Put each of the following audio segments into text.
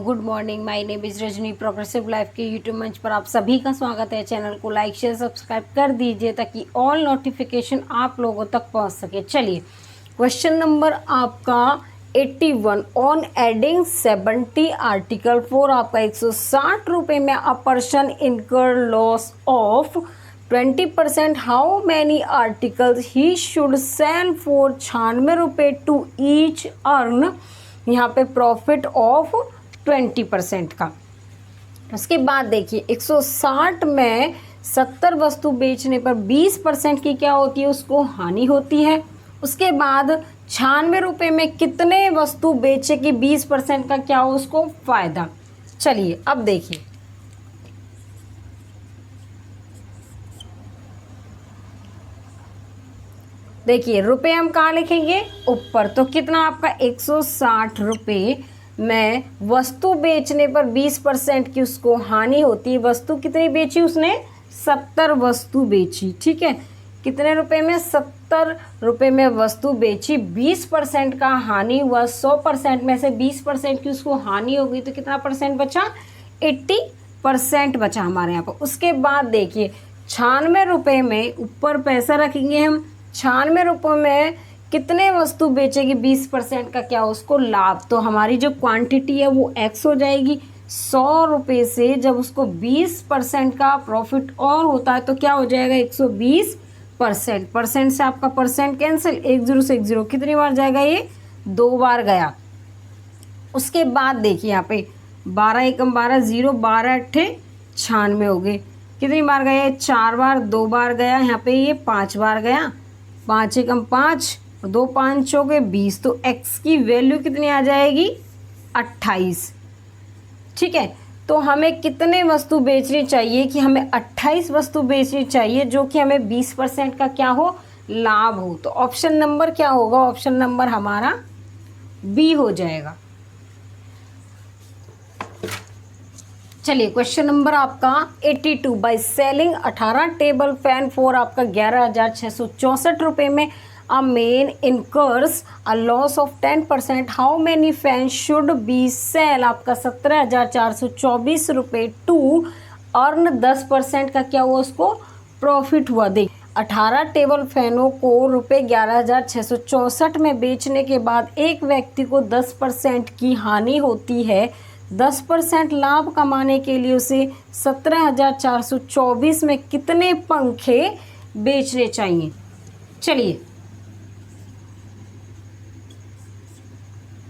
Good morning, my name is Rajni. Progressive life के YouTube मंच पर आप सभी का स्वागत है। चैनल को लाइक शेयर सब्सक्राइब कर दीजिए ताकि ऑल नोटिफिकेशन आप लोगों तक पहुंच सके। चलिए, क्वेश्चन नंबर आपका 81 ऑन एडिंग 70 आर्टिकल 4 आपका 160 रुपये में अ पर्सन इनकर loss of 20%। How many articles he should cell for 96 रुपये टू ईच अर्न यहाँ पे प्रॉफिट ऑफ 20% का। उसके बाद देखिए 160 में 70 वस्तु बेचने पर 20% की क्या होती है, उसको हानि होती है। उसके बाद 96 रुपये में कितने वस्तु बेचे कि 20% का क्या हो, उसको फायदा। चलिए अब देखिए रुपये हम कहाँ लिखेंगे, ऊपर। तो कितना आपका 160 रुपये में वस्तु बेचने पर 20% की उसको हानि होती है। वस्तु कितनी बेची उसने, 70 वस्तु बेची। ठीक है, कितने रुपए में, 70 रुपये में वस्तु बेची, 20% का हानि हुआ। 100% में से 20% की उसको हानि हो गई तो कितना परसेंट बचा, 80% बचा हमारे यहाँ पर। उसके बाद देखिए 96 रुपये में ऊपर पैसा रखेंगे हम। 96 रुपये में कितने वस्तु बेचेगी, 20% का क्या उसको लाभ। तो हमारी जो क्वांटिटी है वो x हो जाएगी। 100 रुपये से जब उसको 20% का प्रॉफिट और होता है तो क्या हो जाएगा, 120%। परसेंट से आपका परसेंट कैंसिल, 1 0 से 1 0 कितनी बार जाएगा, ये 2 बार गया। उसके बाद देखिए यहाँ पे 12 एकम 12 0, 12 अट्ठे 96 हो गए। कितनी बार गया, 4 बार, 2 बार गया। यहाँ पे ये 5 बार गया। 5 एकम 5, 2 5 हो गए 20। तो x की वैल्यू कितनी आ जाएगी, 28। ठीक है, तो हमें कितने वस्तु बेचनी चाहिए कि हमें 28 वस्तु बेचनी चाहिए जो कि हमें 20% का क्या हो, लाभ हो। तो ऑप्शन नंबर क्या होगा, ऑप्शन नंबर हमारा बी हो जाएगा। चलिए क्वेश्चन नंबर आपका 82 by selling 18 table fan for आपका 11,664 रुपये में a man incurs a loss of 10%। How many fan should be sell आपका 17,424 रुपये टू अर्न 10% का क्या हुआ, उसको प्रॉफिट हुआ। देख 18 टेबल फैनों को रुपये 11,664 में बेचने के बाद एक व्यक्ति को 10% की हानि होती है। 10% लाभ कमाने के लिए उसे 17,424 में कितने पंखे बेचने चाहिए। चलिए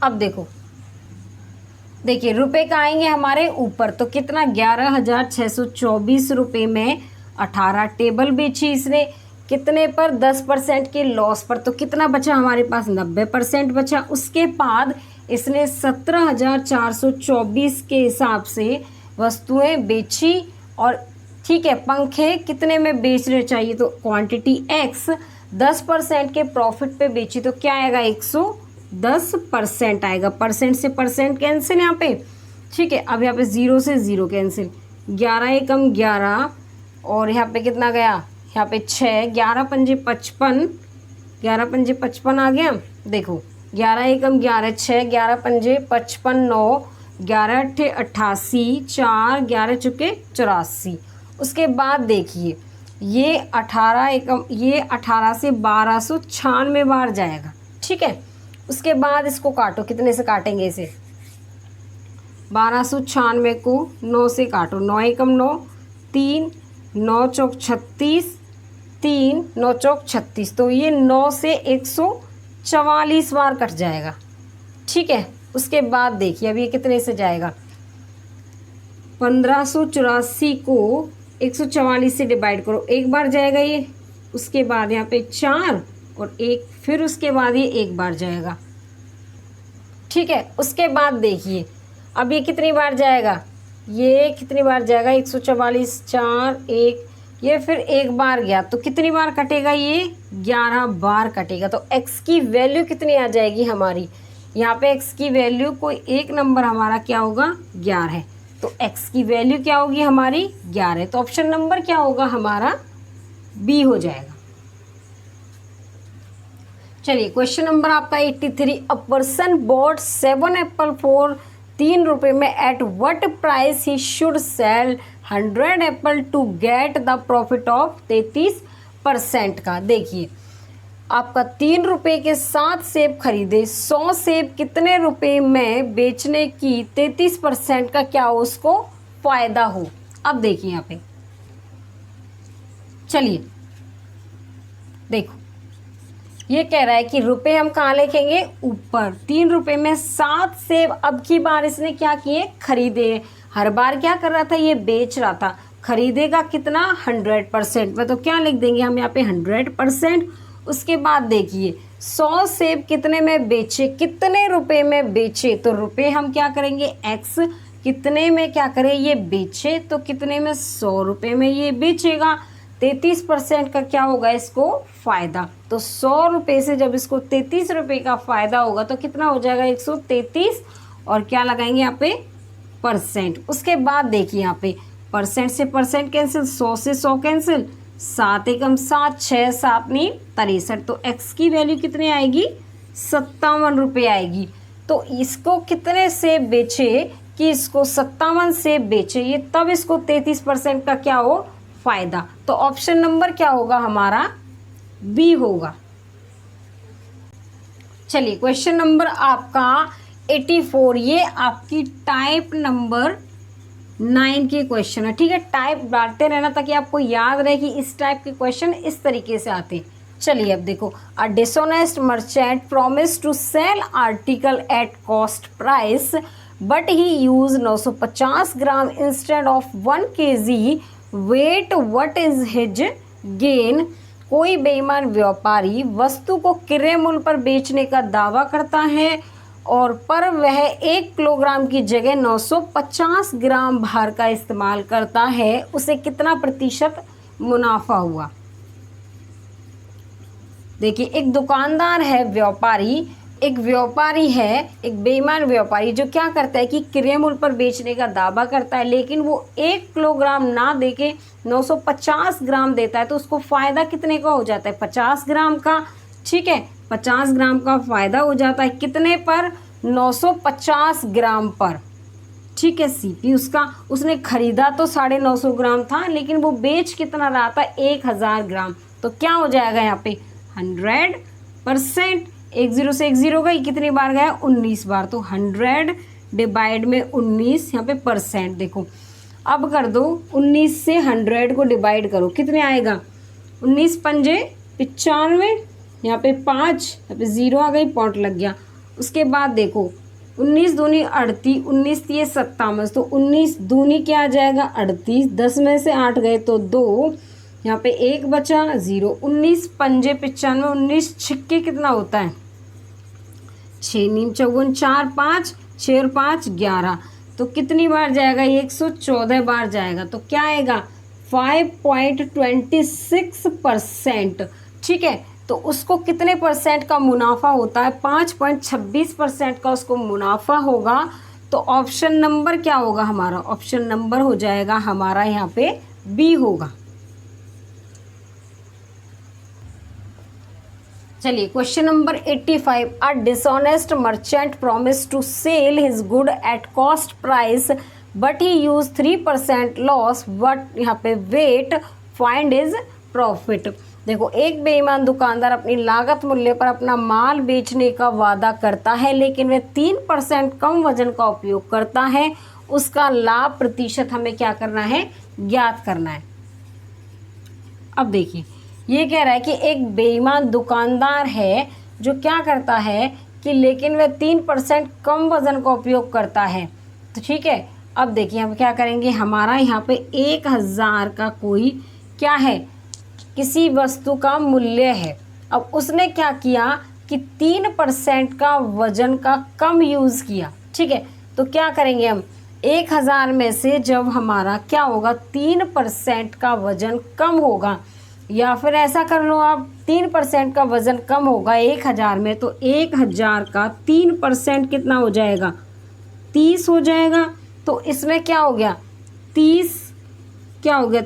अब देखिए रुपए का आएंगे हमारे ऊपर, तो कितना 11,624 रुपये में 18 टेबल बेची इसने। कितने पर, 10% के लॉस पर। तो कितना बचा हमारे पास, 90% बचा। उसके बाद इसने 17,424 के हिसाब से वस्तुएं बेची। और ठीक है, पंखे कितने में बेचने चाहिए, तो क्वांटिटी x 10% के प्रॉफिट पे बेची तो क्या आएगा, 110% आएगा। परसेंट से परसेंट कैंसिल यहाँ पे। ठीक है, अब यहाँ पे 0 से 0 कैंसिल। 11 एकम 11 और यहाँ पे कितना गया, यहाँ पे 6, 11 पंजे 55, 11 पंजे 55 आ गया। देखो 11 एकम 11, 6, 11 पंजे 55, 9, 11 अट्ठे 88, 4, 11 चुके 84। उसके बाद देखिए ये 18 एकम, ये 18 से 1296 बार जाएगा। ठीक है, उसके बाद इसको काटो, कितने से काटेंगे इसे, 1296 को 9 से काटो। 9 एकम 9, 3, 9 चौक 36, 3, 9 चौक 36। तो ये 9 से 144 बार कट जाएगा। ठीक है, उसके बाद देखिए अब ये कितने से जाएगा, 1584 को 144 से डिवाइड करो, एक बार जाएगा ये। उसके बाद यहाँ पे 4 और 1, फिर उसके बाद ये एक बार जाएगा। ठीक है, उसके बाद देखिए अब ये कितनी बार जाएगा, ये कितनी बार जाएगा, 144, 4, 1, ये फिर एक बार गया। तो कितनी बार कटेगा, ये 11 बार कटेगा। तो x की वैल्यू कितनी आ जाएगी हमारी, यहाँ पे x की वैल्यू कोई एक नंबर हमारा क्या होगा, 11 है। तो x की वैल्यू क्या होगी हमारी, 11 है। तो ऑप्शन नंबर क्या होगा हमारा, बी हो जाएगा। चलिए क्वेश्चन नंबर आपका 83 a person bought 7 apple for ₹3 में at what price he should sell 100 apple to get the profit of 33% का। देखिए आपका ₹3 के 7 सेब खरीदे, 100 सेब कितने रुपए में बेचने की 33% का क्या हो उसको फायदा हो। अब देखिए यहाँ पे, चलिए देखो ये कह रहा है कि रुपए हम कहाँ लिखेंगे, ऊपर। ₹3 में 7 सेब अब की बार इसने क्या किए, खरीदे। हर बार क्या कर रहा था, ये बेच रहा था। खरीदेगा कितना, 100% में, तो क्या लिख देंगे हम यहाँ पे 100%। उसके बाद देखिए 100 सेब कितने में बेचे, कितने रुपए में बेचे, तो रुपए हम क्या करेंगे x, कितने में क्या करें, ये बेचे, तो कितने में, 100 रुपये में ये बेचेगा। 33% का क्या होगा इसको फ़ायदा। तो 100 रुपये से जब इसको 33 रुपये का फ़ायदा होगा तो कितना हो जाएगा, 133, और क्या लगाएंगे यहाँ पे, परसेंट। उसके बाद देखिए यहाँ पे परसेंट से परसेंट कैंसिल, 100 से 100 कैंसिल, 7 एकम 7, 6 7 नहीं 63, तो x की वैल्यू कितनी आएगी, 57 रुपये आएगी। तो इसको कितने से बेचे कि इसको 57 से बेचे, ये तब इसको 33% का क्या हो, फायदा। तो ऑप्शन नंबर क्या होगा हमारा, बी होगा। चलिए क्वेश्चन नंबर आपका 84, ये आपकी टाइप नंबर 9 के क्वेश्चन है। ठीक है, टाइप डालते रहना ताकि आपको याद रहे कि इस टाइप के क्वेश्चन इस तरीके से आते हैं। चलिए अब देखो, a dishonest merchant promise to sell article at cost price but he use 950 gram instead of 1 kg weight, what is his gain. कोई बेईमान व्यापारी वस्तु को क्रय मूल्य पर बेचने का दावा करता है और पर वह 1 किलोग्राम की जगह 950 ग्राम भार का इस्तेमाल करता है, उसे कितना प्रतिशत मुनाफा हुआ। देखिए एक दुकानदार है, व्यापारी, एक व्यापारी है, एक बेईमान व्यापारी जो क्या करता है कि क्रय मूल्य पर बेचने का दावा करता है, लेकिन वो 1 किलोग्राम ना देके 950 ग्राम देता है, तो उसको फ़ायदा कितने का हो जाता है, 50 ग्राम का। ठीक है, 50 ग्राम का फ़ायदा हो जाता है कितने पर, 950 ग्राम पर। ठीक है, सीपी उसने खरीदा तो 950 ग्राम था, लेकिन वो बेच कितना रहा था, 1000 ग्राम। तो क्या हो जाएगा यहाँ पे 100%। 1 0 से 1 0 गई, कितनी बार गया, 19 बार। तो 100 डिवाइड में 19, यहाँ पे परसेंट देखो। अब कर दो 19 से 100 को डिवाइड करो, कितने आएगा, 19 पंजे 95, यहाँ पे 5, यहाँ पे 0 आ गई, पॉइंट लग गया। उसके बाद देखो 19 दूनी 38, 19 ये 57, तो 19 दूनी क्या आ जाएगा, 38, 10 में से 8 गए तो 2, यहाँ पे 1 बचा, 0। 19 पंजे 95, 19 छिक्के कितना होता है, 6 नीम 54, 4 5, 6 और 5 11, तो कितनी बार जाएगा, 114 बार जाएगा। तो क्या आएगा, 5.26%। ठीक है, तो उसको कितने परसेंट का मुनाफा होता है, 5.26% का उसको मुनाफा होगा। तो ऑप्शन नंबर क्या होगा हमारा, ऑप्शन नंबर हो जाएगा हमारा यहाँ पे बी होगा। चलिए question number 85, a dishonest merchant promise to sell his good at cost price but he use 3% loss, but यहाँ पे वेट फाइंड इज प्रॉफिट। देखो एक बेईमान दुकानदार अपनी लागत मूल्य पर अपना माल बेचने का वादा करता है, लेकिन वह 3% कम वजन का उपयोग करता है, उसका लाभ प्रतिशत हमें क्या करना है, ज्ञात करना है। अब देखिए ये कह रहा है कि एक बेईमान दुकानदार है जो क्या करता है कि लेकिन वह 3% कम वजन का उपयोग करता है। तो ठीक है, अब देखिए हम क्या करेंगे, हमारा यहाँ पे 1000 का कोई क्या है, किसी वस्तु का मूल्य है। अब उसने क्या किया कि 3% का वजन का कम यूज़ किया। ठीक है, तो क्या करेंगे हम, 1000 में से जब हमारा क्या होगा, 3% का वजन कम होगा, या फिर ऐसा कर लो आप, 3% का वजन कम होगा 1000 में, तो 1000 का 3% कितना हो जाएगा, 30 हो जाएगा। तो इसमें क्या हो गया, 30 क्या हो गया,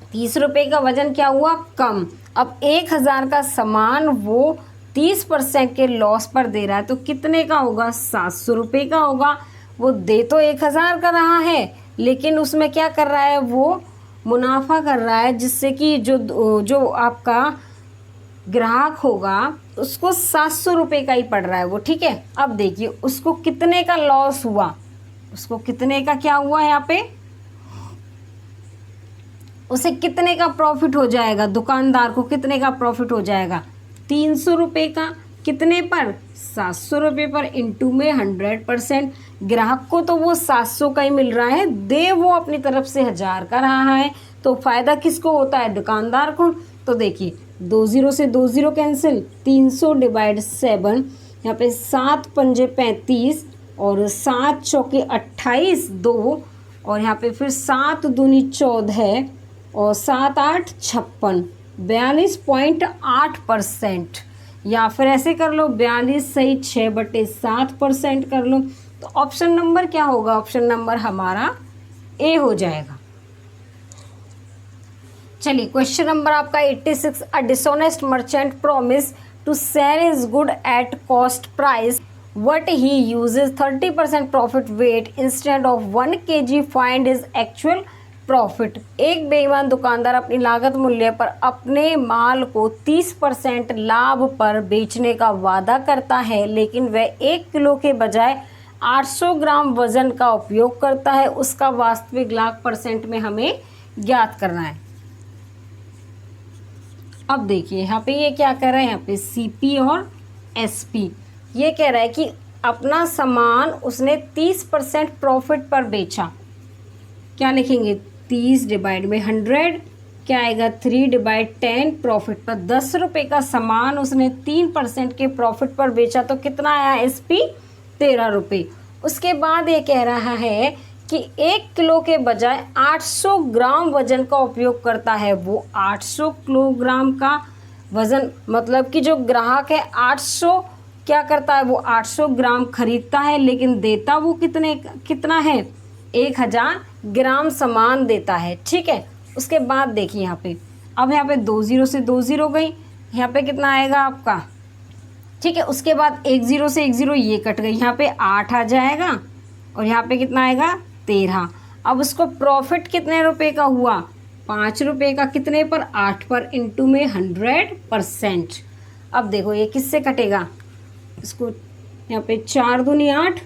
30 रुपये का वजन क्या हुआ, कम। अब 1000 का सामान वो 30% के लॉस पर दे रहा है तो कितने का होगा, 700 रुपये का होगा। वो दे तो 1000 का रहा है लेकिन उसमें क्या कर रहा है, वो मुनाफा कर रहा है, जिससे कि जो आपका ग्राहक होगा उसको 700 रुपये का ही पड़ रहा है वो, ठीक है। अब देखिए उसको कितने का लॉस हुआ, उसको कितने का क्या हुआ, यहाँ पे उसे कितने का प्रॉफिट हो जाएगा, दुकानदार को कितने का प्रॉफिट हो जाएगा, 300 रुपये का। कितने पर, 700 रुपये पर, इंटू में 100%। ग्राहक को तो वो 700 का ही मिल रहा है, दे वो अपनी तरफ से 1000 का रहा है, तो फ़ायदा किसको होता है, दुकानदार को। तो देखिए 2 0 से 2 0 कैंसिल, 300 डिवाइड 7, यहाँ पे 7 पंजे 35 और 7 चौके 28, 2 और यहाँ पे फिर 7 दूनी 14 और 7 8 56, 42.8%। या फिर ऐसे कर लो 42 सही 6/7% कर लो। तो ऑप्शन नंबर क्या होगा, ऑप्शन नंबर हमारा ए हो जाएगा। चलिए क्वेश्चन नंबर आपका 86, a dishonest merchant promise to sell his good at cost price but he uses 30% profit weight instead of 1 kg, find his actual profit. एक बेईमान दुकानदार अपनी लागत मूल्य पर अपने माल को 30% लाभ पर बेचने का वादा करता है, लेकिन वह 1 किलो के बजाय 800 ग्राम वजन का उपयोग करता है। उसका वास्तविक लाभ % में हमें ज्ञात करना है। अब देखिए यहाँ पे ये क्या कर रहा है, यहाँ पे CP और SP ये कह रहा है कि अपना सामान उसने 30% प्रॉफिट पर बेचा। क्या लिखेंगे, 30 डिवाइड में 100 क्या आएगा, 3 डिवाइड 10, प्रॉफिट पर 10 रुपये का सामान उसने 3% के प्रॉफिट पर बेचा तो कितना आया, SP 13 रुपये। उसके बाद ये कह रहा है कि 1 किलो के बजाय 800 ग्राम वजन का उपयोग करता है। वो 800 किलोग्राम का वजन, मतलब कि जो ग्राहक है 800 क्या करता है, वो 800 ग्राम खरीदता है, लेकिन देता वो कितना है, 1000 ग्राम सामान देता है, ठीक है। उसके बाद देखिए यहाँ पे, अब यहाँ पे 2 0 से 2 0 गई, यहाँ पे कितना आएगा आपका, ठीक है। उसके बाद 1 0 से 1 0 ये कट गई, यहाँ पे 8 आ जाएगा और यहाँ पे कितना आएगा, 13। अब उसको प्रॉफिट कितने रुपए का हुआ, 5 रुपये का। कितने पर, 8 पर, इंटू में 100%। अब देखो ये किससे कटेगा, इसको यहाँ पे 4 दूनी 8,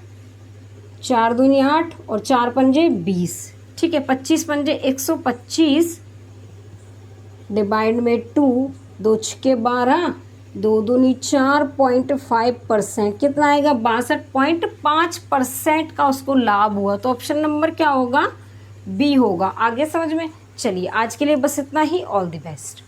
4 दूनी 8 और 4 पंजे 20, ठीक है। 25 पंजे 125 डिवाइड में 2, 2 छके 12, 2 दूनी 4.5%, कितना आएगा, 62.5% का उसको लाभ हुआ। तो ऑप्शन नंबर क्या होगा, बी होगा। आगे समझ में। चलिए आज के लिए बस इतना ही। All the best.